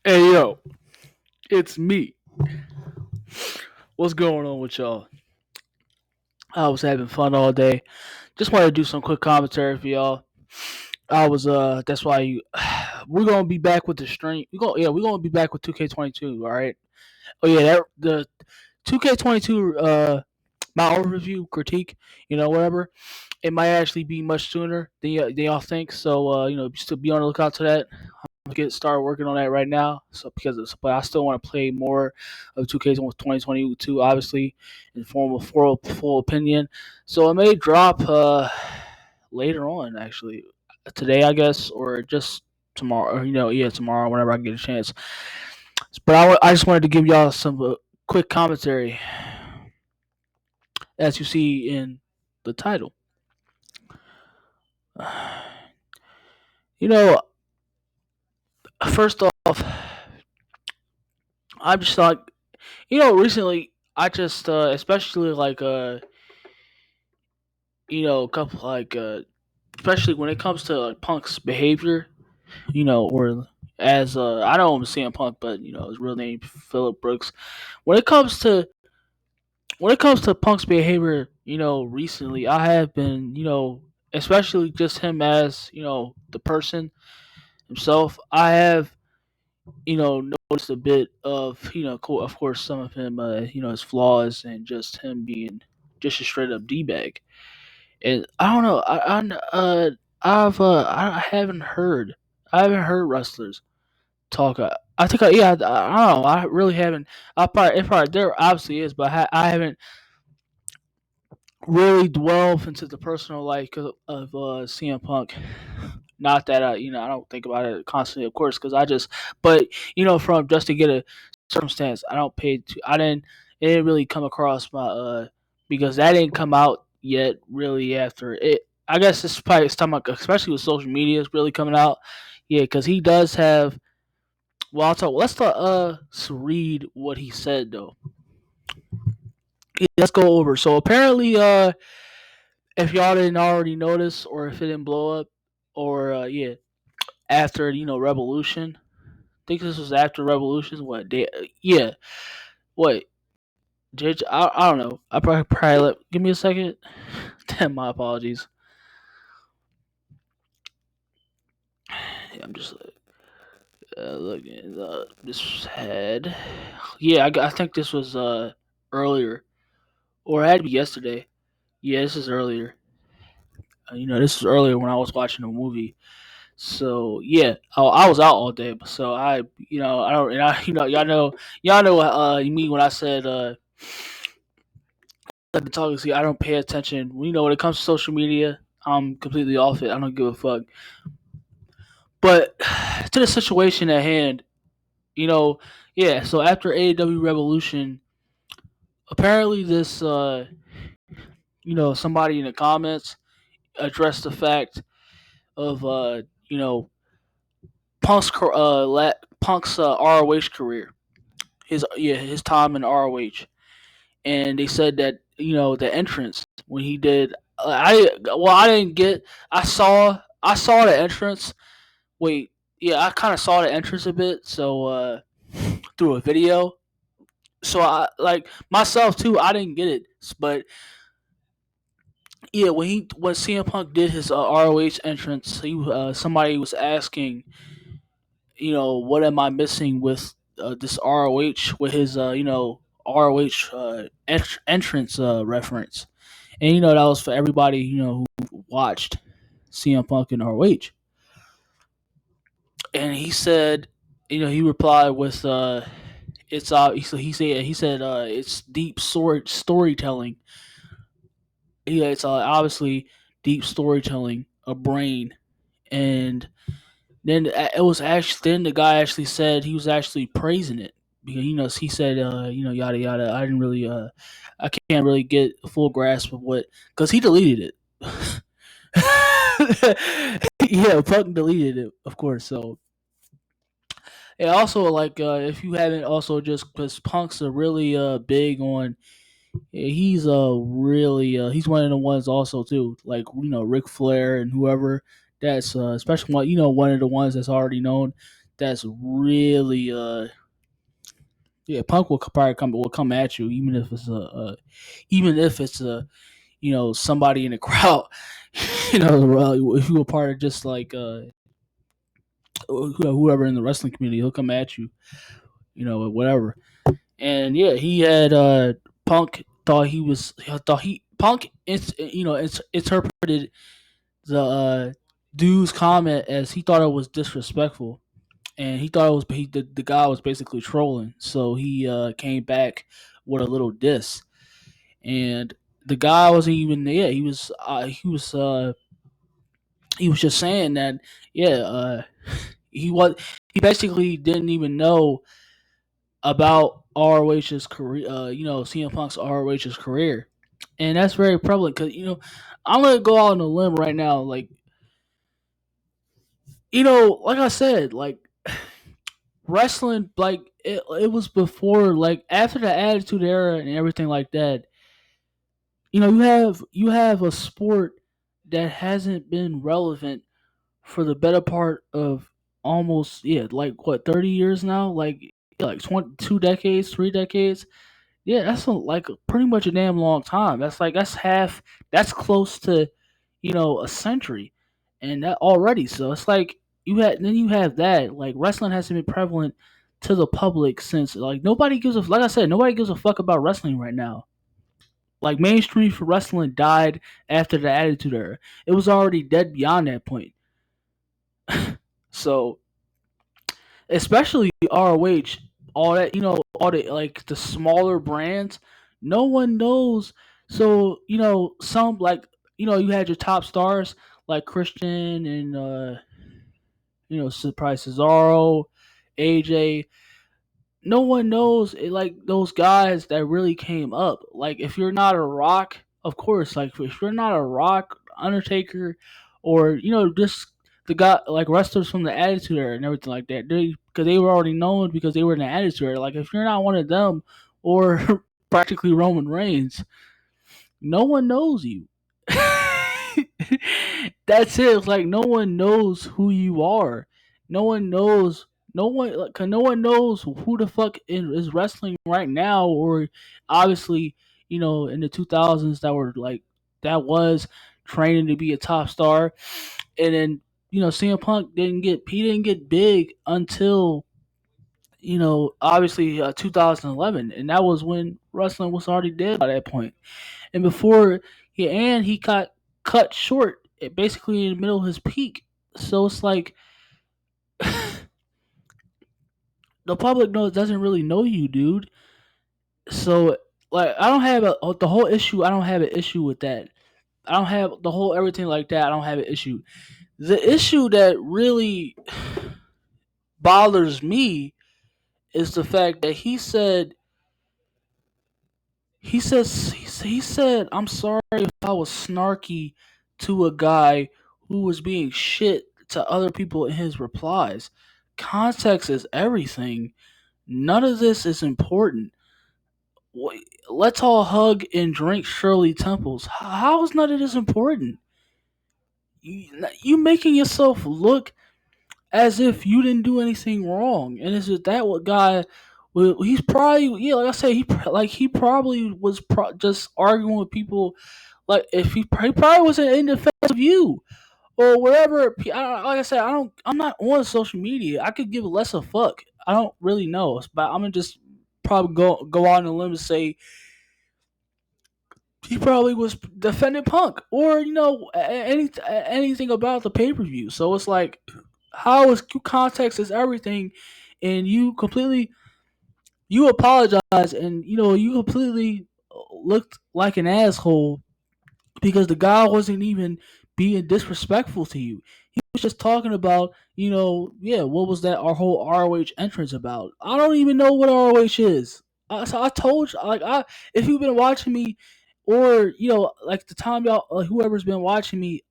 Hey yo, it's me. What's going on with y'all? I was having fun all day. Just wanted to do some quick commentary for y'all. I was that's why we're gonna be back with the stream. We're gonna be back with 2K22. All right. Oh yeah, the 2K22 my overview critique. Whatever. It might actually be much sooner than y'all think. So still be on the lookout to that. Get started working on that right now. But I still want to play more of 2K 2022, obviously, in form of full opinion. So it may drop later on, actually, today, I guess, or just tomorrow. Or, tomorrow, whenever I get a chance. But I just wanted to give y'all some quick commentary, as you see in the title. You know, first off, I'm just like, recently I just, especially like, a couple like, especially when it comes to like, Punk's behavior, or as I know him as CM Punk, but his real name Philip Brooks. When it comes to Punk's behavior, recently I have been, especially just him as the person himself. I have noticed a bit of of course some of him his flaws and just him being just a straight up d bag. And I don't know. I haven't heard wrestlers talk. I think I don't know. I really haven't. There obviously is, but I haven't really delved into the personal life of CM Punk. Not that I don't think about it constantly, of course, because but from just to get a circumstance, I don't pay. I didn't. It didn't really come across my because that didn't come out yet. Really, after it, I guess it's time, especially with social media, is really coming out. Yeah, because he does have. Well, I'll talk. Let's read what he said though. Yeah, let's go over. So apparently, if y'all didn't already notice, or if it didn't blow up, or after Revolution. I think this was after Revolution. What day? Yeah. What? I don't know. I probably give me a second. Damn, my apologies. Yeah, I'm just looking. This had. Yeah, I think this was earlier, or it had to be yesterday. Yeah, this is earlier. This is earlier when I was watching the movie. So yeah, I was out all day, so I don't, and I, y'all know what you mean when I said I've been talking to you. I don't pay attention. When it comes to social media, I'm completely off it. I don't give a fuck. But to the situation at hand, you know, yeah. So after AEW Revolution, apparently this, somebody in the comments addressed the fact of, Punk's ROH career, his time in ROH, and they said that the entrance when he did. I didn't get. I saw the entrance. Wait, yeah, I kind of saw the entrance a bit. So through a video. So I like myself too. I didn't get it, but yeah, when CM Punk did his ROH entrance, somebody was asking, what am I missing with this ROH with his ROH entrance reference, and that was for everybody who watched CM Punk in ROH, and he said, he replied with it's he said it's deep storytelling. Yeah, it's obviously deep storytelling, a brain, and then it was actually then the guy actually said he was actually praising it because he said yada yada. I didn't really I can't really get a full grasp of what because he deleted it. Yeah, Punk deleted it, of course. So and also like if you haven't also just because Punk's a really big on. Yeah, he's really he's one of the ones also too, like Ric Flair and whoever that's especially one of the ones that's already known that's really yeah, Punk will come at you even if it's even if it's a somebody in the crowd. If you were part of just like whoever in the wrestling community, he'll come at you, whatever. And yeah, he had Punk thought he was thought he Punk interpreted the dude's comment as he thought it was disrespectful, and he thought it was the guy was basically trolling. So he came back with a little diss, and the guy wasn't even yeah he was just saying that yeah he was he basically didn't even know about ROH's career, CM Punk's ROH's career, and that's very prevalent because I'm gonna go out on a limb right now, like like I said, like wrestling, like it was before, like after the Attitude Era and everything like that. You have a sport that hasn't been relevant for the better part of almost like what 30 years now, like 2 decades, 3 decades. Yeah, that's like pretty much a damn long time. That's half. That's close to a century, and that already. So it's like you have that like wrestling hasn't been prevalent to the public since like nobody gives a like I said nobody gives a fuck about wrestling right now. Like mainstream for wrestling died after the Attitude Era. It was already dead beyond that point. So especially ROH, all that all the like the smaller brands, no one knows. So some like you had your top stars like Christian and probably Cesaro, AJ. No one knows like those guys that really came up. Like if you're not a Rock, of course. Like if you're not a Rock, Undertaker, or just the guy like wrestlers from the Attitude Era and everything like that, because they were already known because they were in the Attitude Era. Like if you're not one of them, or practically Roman Reigns, no one knows you. That's it. It's like no one knows who you are. No one knows. No one, like, 'cause no one knows who the fuck is wrestling right now, or obviously, in the 2000s that was training to be a top star, and then CM Punk didn't get big until obviously 2011, and that was when wrestling was already dead by that point. And before he got cut short, basically in the middle of his peak. So it's like the public doesn't really know you, dude. So like I don't have the whole issue. I don't have an issue with that. I don't have the whole everything like that. I don't have an issue. The issue that really bothers me is the fact that he said I'm sorry if I was snarky to a guy who was being shit to other people in his replies. Context is everything. None of this is important. Let's all hug and drink Shirley Temples. How is none of this important? You making yourself look as if you didn't do anything wrong, and is it that what guy? Well, he's probably like I said, he probably was just arguing with people. Like if he probably wasn't in defense of you or whatever. Like I said, I'm not on social media. I could give less a fuck. I don't really know, but I'm gonna just probably go on a limb and say he probably was defending Punk or anything about the pay per view. So it's like, how is context is everything, and you apologize and you completely looked like an asshole because the guy wasn't even being disrespectful to you. He was just talking about, yeah, what was that our whole ROH entrance about? I don't even know what ROH is. So I told you, like, if you've been watching me, or like the time y'all, whoever's been watching me,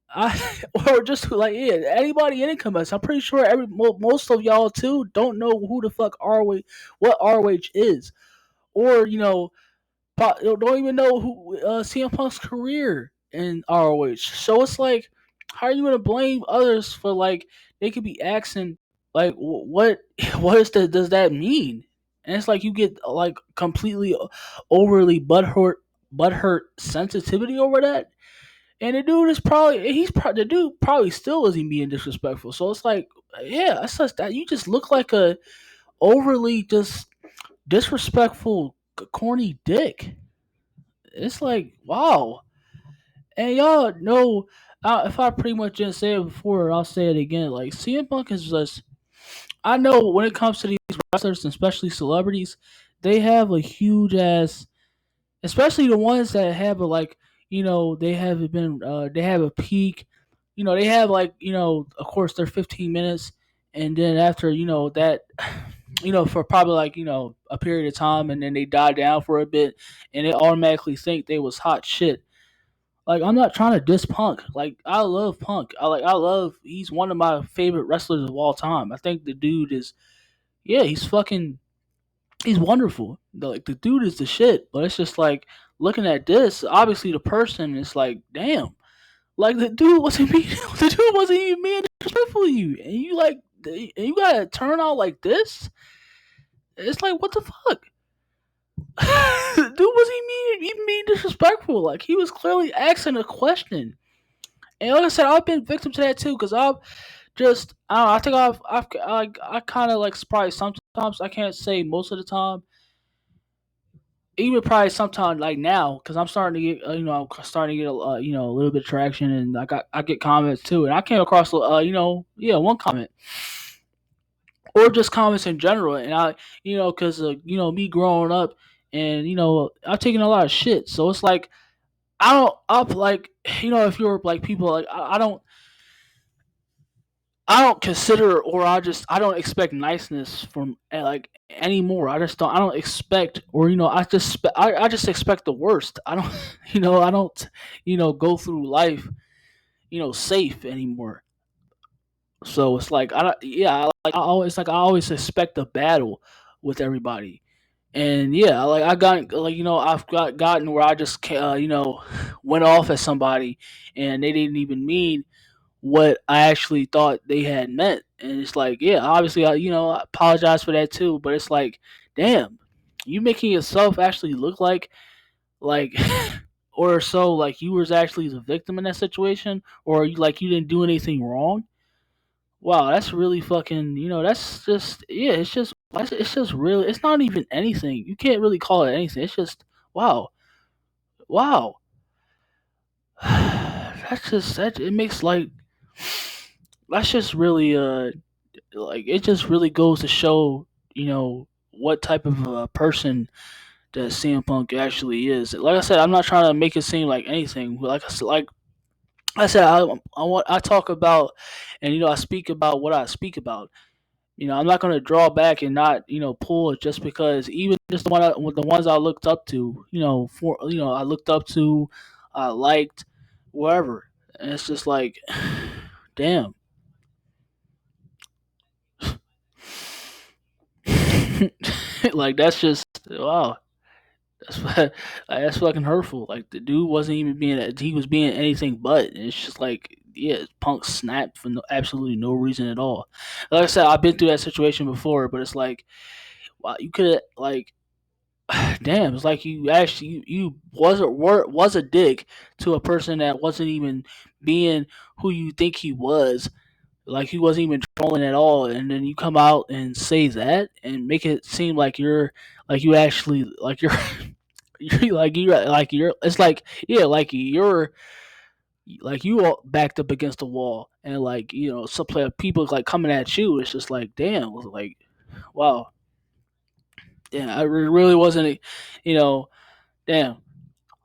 or just like anybody in comments, I'm pretty sure most of y'all too don't know who the fuck ROH, what ROH is, or don't even know who CM Punk's career in ROH. So it's like, how are you gonna blame others for like they could be asking? Like what what is that does that mean? And it's like you get like completely overly butthurt sensitivity over that. And the dude is probably the dude probably still isn't being disrespectful. So it's like, yeah, it's just that you just look like a overly just disrespectful corny dick. It's like, wow. And y'all know, if I pretty much didn't say it before, I'll say it again. Like CM Punk is just, I know when it comes to these wrestlers and especially celebrities, they have a huge ass, especially the ones that have a like, they haven't been, they have a peak, they have like, of course they're 15 minutes, and then after that, for probably like a period of time, and then they die down for a bit, and they automatically think they was hot shit. Like I'm not trying to diss Punk. Like I love Punk. I love. He's one of my favorite wrestlers of all time. I think the dude is, yeah, he's fucking, he's wonderful. Like the dude is the shit. But it's just like looking at this. Obviously, the person is like, damn. Like the dude wasn't being, the dude wasn't even being disrespectful to you, and you like, and you gotta turn out like this. It's like what the fuck. The dude wasn't even being disrespectful. Like he was clearly asking a question. And like I said, I've been victim to that too, because I've just, I don't know, I think I kind of like surprised sometimes. I can't say most of the time. Even probably sometimes like now, because I'm starting to get, I'm starting to get, a little bit of traction, and I get comments too, and I came across, yeah, one comment, or just comments in general, and because me growing up, and I've taken a lot of shit, so it's like I don't up like, if you're like people like I don't consider, or I don't expect niceness from, like anymore. I just don't. I don't expect, or I just expect the worst. I don't, I don't, go through life, safe anymore. So it's like I don't. Yeah, I always expect a battle with everybody. And yeah, like I got like I've gotten where I just went off at somebody, and they didn't even mean what I actually thought they had meant. And it's like, yeah, obviously, I apologize for that too. But it's like, damn, you making yourself actually look like, or so like you was actually the victim in that situation, or you didn't do anything wrong. Wow, that's really fucking. That's just, yeah. It's just really. It's not even anything. You can't really call it anything. It's just wow, wow. That's just that. It makes like, that's just really like it just really goes to show, what type of person that CM Punk actually is. Like I said, I'm not trying to make it seem like anything. But like I said, I talk about, and I speak about what I speak about. I'm not going to draw back and not pull it, just because even just the ones I looked up to, I looked up to, I liked, wherever, and it's just like, damn. Like that's just, wow. That's fucking hurtful. Like the dude wasn't even being, he was being anything but. And it's just like, yeah, Punk snapped for absolutely no reason at all. Like I said, I've been through that situation before, but it's like, wow, you could have like, damn, it's like you actually, you was a dick to a person that wasn't even being who you think he was. Like he wasn't even trolling at all, and then you come out and say that and make it seem like you actually like you're you're it's like, yeah, like you're like you all backed up against the wall, and like some people like coming at you. It's just like, damn, like, wow, damn, I really wasn't, you know damn.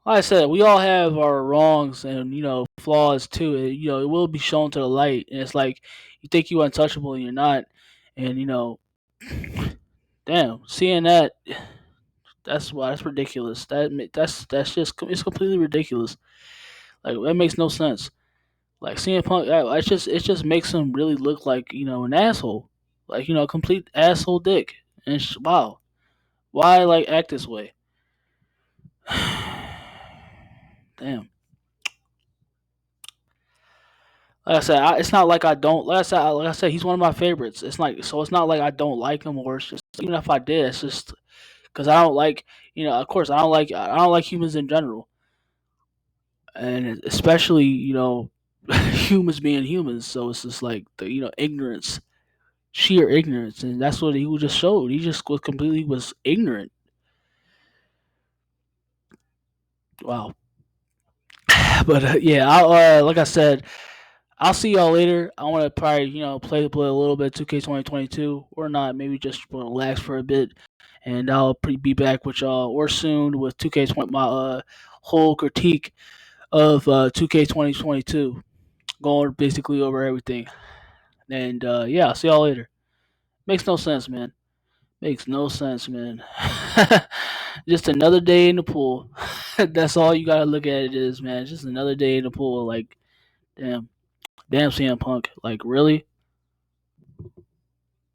Like I said, we all have our wrongs and flaws too. It will be shown to the light, and it's like you think you're untouchable and you're not. And damn, seeing that, that's ridiculous. That's just, it's completely ridiculous. Like that makes no sense. Like CM Punk, it just makes him really look like an asshole, like a complete asshole dick. And wow, why like act this way? Damn. Like I said, it's not like I don't. Like I said, he's one of my favorites. It's like so. It's not like I don't like him, or it's just even if I did, it's just because I don't like. Of course, I don't like humans in general, and especially humans being humans. So it's just like the ignorance, sheer ignorance, and that's what he just showed. He just was ignorant. Wow. But yeah, like I said, I'll see y'all later. I want to probably play a little bit 2K2022 or not. Maybe just relax for a bit, and I'll be back with y'all or soon with 2K20 my whole critique of 2K2022, going basically over everything. And yeah, I'll see y'all later. Makes no sense, man. Makes no sense, man. Just another day in the pool. That's all you gotta look at it is, man. Just another day in the pool. Like, damn, damn, CM Punk. Like, really?